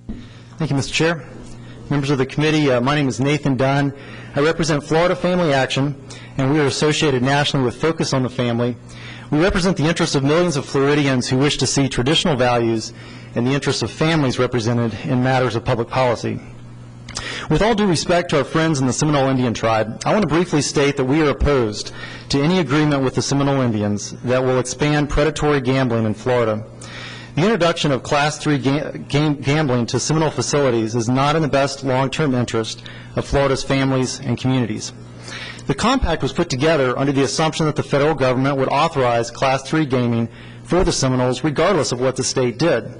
Thank you, Mr. Chair. Members of the committee, my name is Nathan Dunn. I represent Florida Family Action, and we are associated nationally with Focus on the Family. We represent the interests of millions of Floridians who wish to see traditional values and the interests of families represented in matters of public policy. With all due respect to our friends in the Seminole Indian tribe, I want to briefly state that we are opposed to any agreement with the Seminole Indians that will expand predatory gambling in Florida. The introduction of Class III gambling to Seminole facilities is not in the best long-term interest of Florida's families and communities. The compact was put together under the assumption that the federal government would authorize Class III gaming for the Seminoles regardless of what the state did.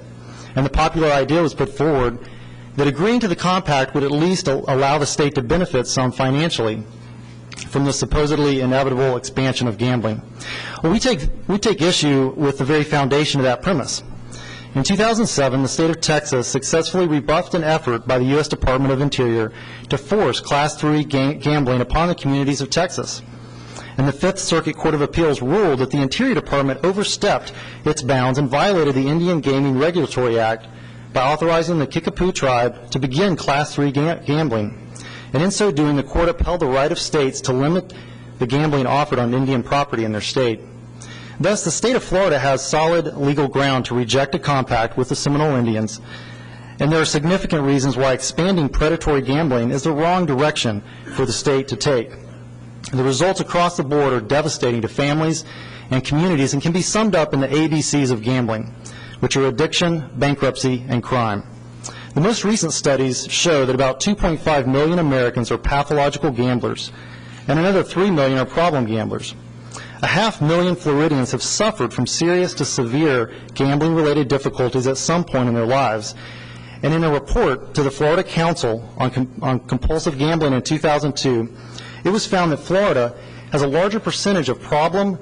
And the popular idea was put forward that agreeing to the compact would at least allow the state to benefit some financially from the supposedly inevitable expansion of gambling. Well, we take issue with the very foundation of that premise. In 2007, the state of Texas successfully rebuffed an effort by the U.S. Department of Interior to force Class III gambling upon the communities of Texas. And the Fifth Circuit Court of Appeals ruled that the Interior Department overstepped its bounds and violated the Indian Gaming Regulatory Act by authorizing the Kickapoo tribe to begin Class III gambling. And in so doing, the court upheld the right of states to limit the gambling offered on Indian property in their state. Thus, the state of Florida has solid legal ground to reject a compact with the Seminole Indians, and there are significant reasons why expanding predatory gambling is the wrong direction for the state to take. The results across the board are devastating to families and communities and can be summed up in the ABCs of gambling, which are addiction, bankruptcy, and crime. The most recent studies show that about 2.5 million Americans are pathological gamblers, and another 3 million are problem gamblers. 500,000 Floridians have suffered from serious to severe gambling-related difficulties at some point in their lives. And in a report to the Florida Council on Compulsive Gambling in 2002, it was found that Florida has a larger percentage of problem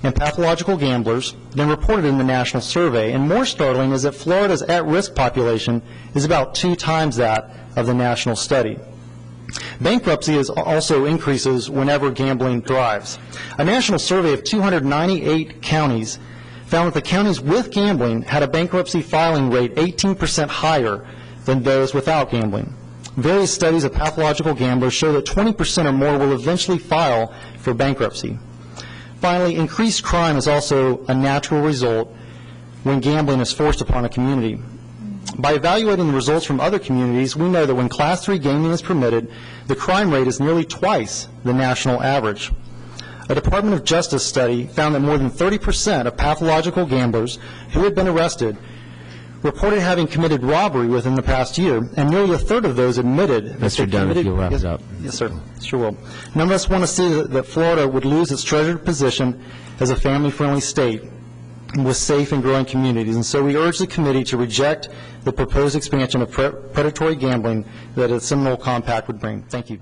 and pathological gamblers than reported in the national survey. And more startling is that Florida's at-risk population is about 2 times that of the national study. Bankruptcy also increases whenever gambling thrives. A national survey of 298 counties found that the counties with gambling had a bankruptcy filing rate 18% higher than those without gambling. Various studies of pathological gamblers show that 20% or more will eventually file for bankruptcy. Finally, increased crime is also a natural result when gambling is forced upon a community. By evaluating the results from other communities, we know that when Class III gaming is permitted, the crime rate is nearly twice the national average. A Department of Justice study found that more than 30% of pathological gamblers who had been arrested reported having committed robbery within the past year, and nearly a third of those admitted that Mr. Dunn, if you'll wrap it up. Yes, sir. Sure will. None of us want to see that Florida would lose its treasured position as a family-friendly state with safe and growing communities. And so we urge the committee to reject the proposed expansion of predatory gambling that a Seminole Compact would bring. Thank you.